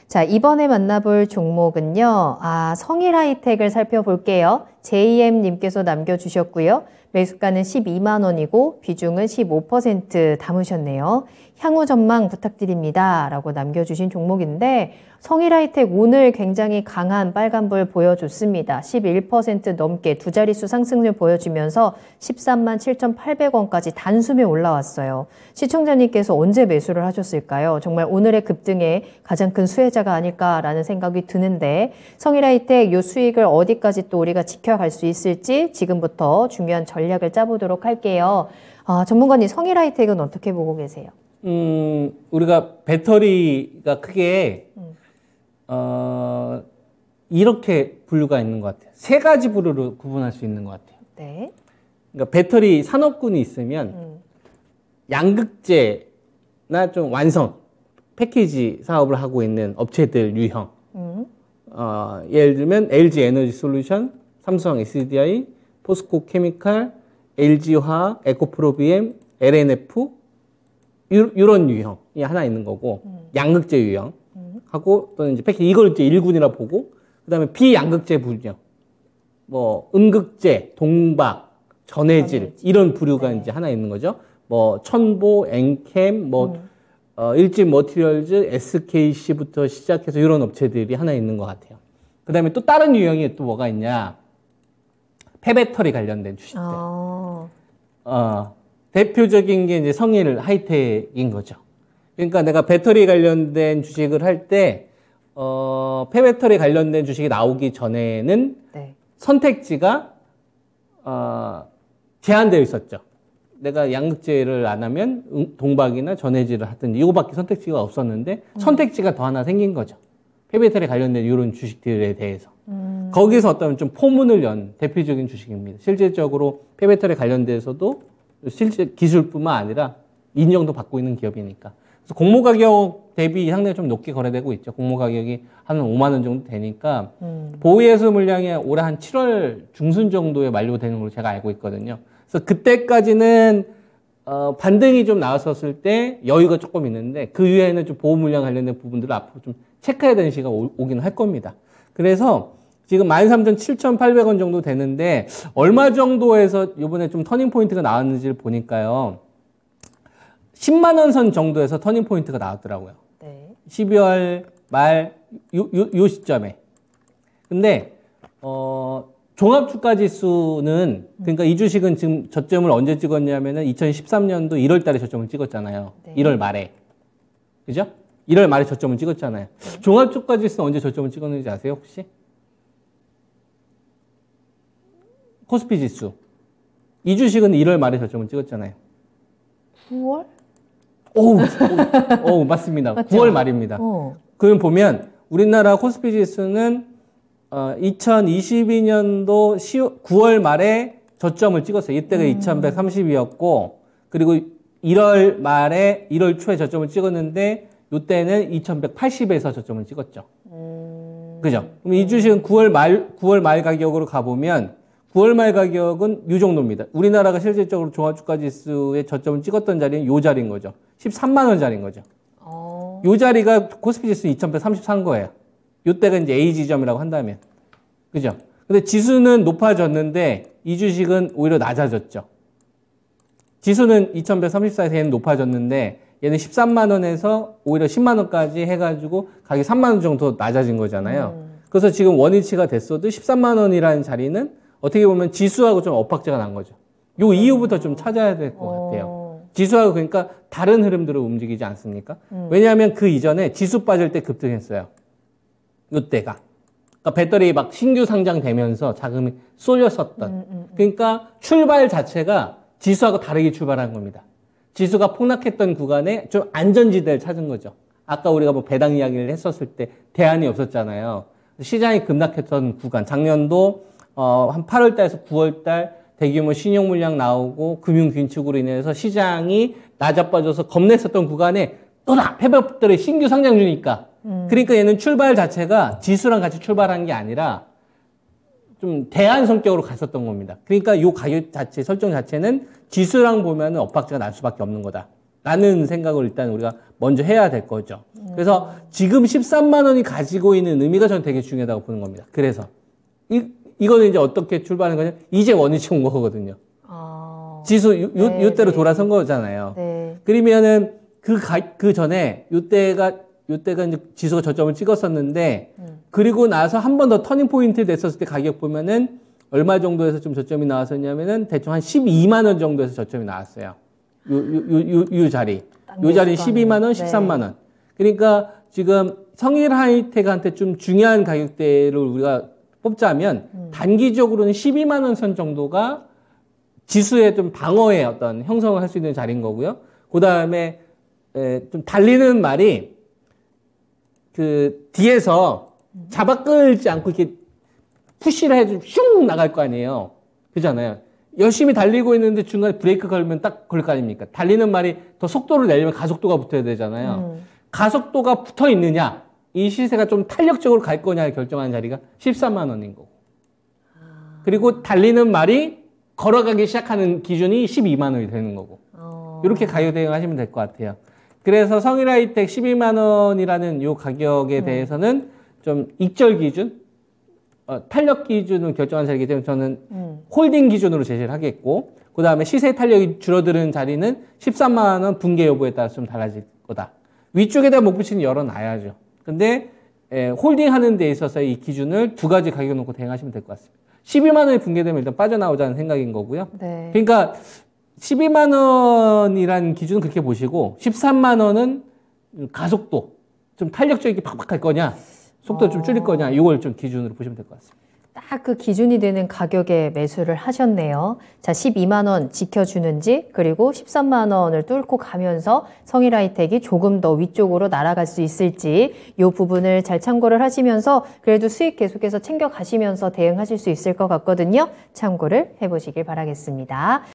자, 이번에 만나볼 종목은요. 성일 하이텍을 살펴볼게요. JM님께서 남겨주셨고요. 매수가는 12만 원이고 비중은 15% 담으셨네요. 향후 전망 부탁드립니다. 라고 남겨주신 종목인데 성일 하이텍 오늘 굉장히 강한 빨간불 보여줬습니다. 11% 넘게 두 자릿수 상승률 보여주면서 13만 7,800원까지 단숨에 올라왔어요. 시청자님께서 언제 매수를 하셨을까요? 정말 오늘의 급등에 가장 큰 수혜자가 아닐까라는 생각이 드는데 성일 하이텍 요 수익을 어디까지 또 우리가 지켜갈 수 있을지 지금부터 중요한 전략을 짜보도록 할게요. 전문가님 성일 하이텍은 어떻게 보고 계세요? 우리가 배터리가 크게 이렇게 분류가 있는 것 같아요. 세 가지 부류로 구분할 수 있는 것 같아요. 네. 그러니까 배터리 산업군이 있으면 양극재나 좀 완성 패키지 사업을 하고 있는 업체들 유형. 예를 들면 LG 에너지 솔루션, 삼성 SDI, 포스코 케미칼, LG 화학, 에코프로 BM, LNF 이런 유형이 하나 있는 거고 양극재 유형 하고 또는 이제 패키지 이걸 이제 1군이라 보고 그다음에 비양극재 분야 뭐 음극재, 동박, 전해질 이런 부류가 이제 하나 있는 거죠. 뭐 천보, 엔캠, 일진 머티리얼즈, SKC부터 시작해서 이런 업체들이 하나 있는 것 같아요. 그다음에 또 다른 유형이 또 뭐가 있냐? 폐배터리 관련된 주식들. 대표적인 게 이제 성일 하이텍인 거죠. 그러니까 내가 배터리 관련된 주식을 할 때, 폐배터리 관련된 주식이 나오기 전에는 네. 선택지가, 제한되어 있었죠. 내가 양극재를 안 하면 동박이나 전해질을 하든지 이거밖에 선택지가 없었는데 선택지가 더 하나 생긴 거죠. 폐배터리 관련된 이런 주식들에 대해서. 거기서 어떤 좀 포문을 연 대표적인 주식입니다. 실질적으로 폐배터리 관련돼서도 실제 기술뿐만 아니라 인정도 받고 있는 기업이니까. 그래서 공모 가격 대비 상당히 좀 높게 거래되고 있죠. 공모 가격이 한 5만 원 정도 되니까 보유예수 물량이 올해 한 7월 중순 정도에 만료되는 걸로 제가 알고 있거든요. 그래서 그때까지는 반등이 좀 나왔었을 때 여유가 조금 있는데 그 이후에는 좀 보호 물량 관련된 부분들을 앞으로 좀 체크해야 되는 시기가 오긴 할 겁니다. 그래서 지금 13,7,800원 정도 되는데 얼마 정도에서 이번에 좀 터닝 포인트가 나왔는지를 보니까요. 10만 원 선 정도에서 터닝 포인트가 나왔더라고요. 네. 12월 말 요 시점에. 근데 종합주가 지수는 그러니까 이 주식은 지금 저점을 언제 찍었냐면은 2013년도 1월 달에 저점을 찍었잖아요. 네. 1월 말에. 그죠? 1월 말에 저점을 찍었잖아요. 네. 종합주가 지수는 언제 저점을 찍었는지 아세요, 혹시? 코스피 지수. 이 주식은 1월 말에 저점을 찍었잖아요. 9월? 오, 맞습니다. 맞죠? 9월 말입니다. 그럼 보면 우리나라 코스피 지수는 2022년도 9월 말에 저점을 찍었어요. 이때가 2130이었고 그리고 1월 말에 1월 초에 저점을 찍었는데 이때는 2180에서 저점을 찍었죠. 그죠? 그럼 이 주식은 9월 말 가격으로 가보면 9월 말 가격은 이 정도입니다. 우리나라가 실질적으로 종합주가지수의 저점을 찍었던 자리는 이 자리인 거죠. 13만 원 자리인 거죠. 이 자리가 코스피 지수 2133 거예요. 이때가 이제 A 지점이라고 한다면. 그죠? 근데 지수는 높아졌는데 이 주식은 오히려 낮아졌죠. 지수는 2134에서 얘는 높아졌는데 얘는 13만 원에서 오히려 10만 원까지 해가지고 가격이 3만 원 정도 낮아진 거잖아요. 그래서 지금 원위치가 됐어도 13만 원이라는 자리는 어떻게 보면 지수하고 좀 엇박자가 난 거죠. 요 이후부터 좀 찾아야 될 것 같아요. 지수하고 그러니까 다른 흐름대로 움직이지 않습니까? 왜냐하면 그 이전에 지수 빠질 때 급등했어요. 요때가. 그러니까 배터리 막 신규 상장되면서 자금이 쏠렸었던. 그러니까 출발 자체가 지수하고 다르게 출발한 겁니다. 지수가 폭락했던 구간에 좀 안전지대를 찾은 거죠. 아까 우리가 뭐 배당 이야기를 했었을 때 대안이 없었잖아요. 시장이 급락했던 구간. 작년도 한 8월 달에서 9월 달 대규모 신용 물량 나오고 금융 긴축으로 인해서 시장이 낮아빠져서 겁냈었던 구간에 또다 폐배터리 신규 상장 중이니까. 그러니까 얘는 출발 자체가 지수랑 같이 출발한 게 아니라 좀 대안 성격으로 갔었던 겁니다. 그러니까 요 가격 자체 설정 자체는 지수랑 보면은 엇박자가 날 수밖에 없는 거다. 라는 생각을 일단 우리가 먼저 해야 될 거죠. 그래서 지금 13만 원이 가지고 있는 의미가 저는 되게 중요하다고 보는 겁니다. 그래서 이거는 이제 어떻게 출발하는 거냐? 이제 원위치 온 거거든요. 지수 요때로 돌아선 거잖아요. 네. 그러면은 그 전에 요때가 이제 지수가 저점을 찍었었는데 그리고 나서 한 번 더 터닝 포인트 됐었을 때 가격 보면은 얼마 정도에서 좀 저점이 나왔었냐면은 대충 한 12만 원 정도에서 저점이 나왔어요. 요 자리. 요 자리 12만 원, 13만 원. 그러니까 지금 성일 하이텍한테 좀 중요한 가격대를 우리가 뽑자면 단기적으로는 12만 원 선 정도가 지수의 좀 방어의 어떤 형성을 할 수 있는 자리인 거고요. 그 다음에 좀 달리는 말이 그 뒤에서 잡아 끌지 않고 이렇게 푸시를 해주면 슝 나갈 거 아니에요. 그잖아요. 열심히 달리고 있는데 중간에 브레이크 걸면 딱 걸릴 거 아닙니까? 달리는 말이 더 속도를 내려면 가속도가 붙어야 되잖아요. 가속도가 붙어 있느냐, 이 시세가 좀 탄력적으로 갈 거냐를 결정하는 자리가 13만 원인 거고. 그리고 달리는 말이 걸어가기 시작하는 기준이 12만 원이 되는 거고. 이렇게 가격 대응하시면 될 것 같아요. 그래서 성일하이텍 12만 원이라는 요 가격에 대해서는 좀 익절 기준, 탄력 기준을 결정한 자리이기 때문에 저는 홀딩 기준으로 제시를 하겠고, 그 다음에 시세 탄력이 줄어드는 자리는 13만 원 붕괴 여부에 따라서 좀 달라질 거다. 위쪽에다 목표치는 열어놔야죠. 근데 홀딩 하는 데 있어서 이 기준을 두 가지 가격 놓고 대응하시면 될 것 같습니다. 12만 원이 붕괴되면 일단 빠져나오자는 생각인 거고요. 네. 그러니까 12만 원이라는 기준은 그렇게 보시고 13만 원은 가속도 좀 탄력적이게 팍팍 갈 거냐, 속도 좀 줄일 거냐, 이걸 좀 기준으로 보시면 될 것 같습니다. 딱 그 기준이 되는 가격에 매수를 하셨네요. 자, 12만 원 지켜주는지, 그리고 13만 원을 뚫고 가면서 성일하이텍이 조금 더 위쪽으로 날아갈 수 있을지, 이 부분을 잘 참고를 하시면서 그래도 수익 계속해서 챙겨가시면서 대응하실 수 있을 것 같거든요. 참고를 해보시길 바라겠습니다.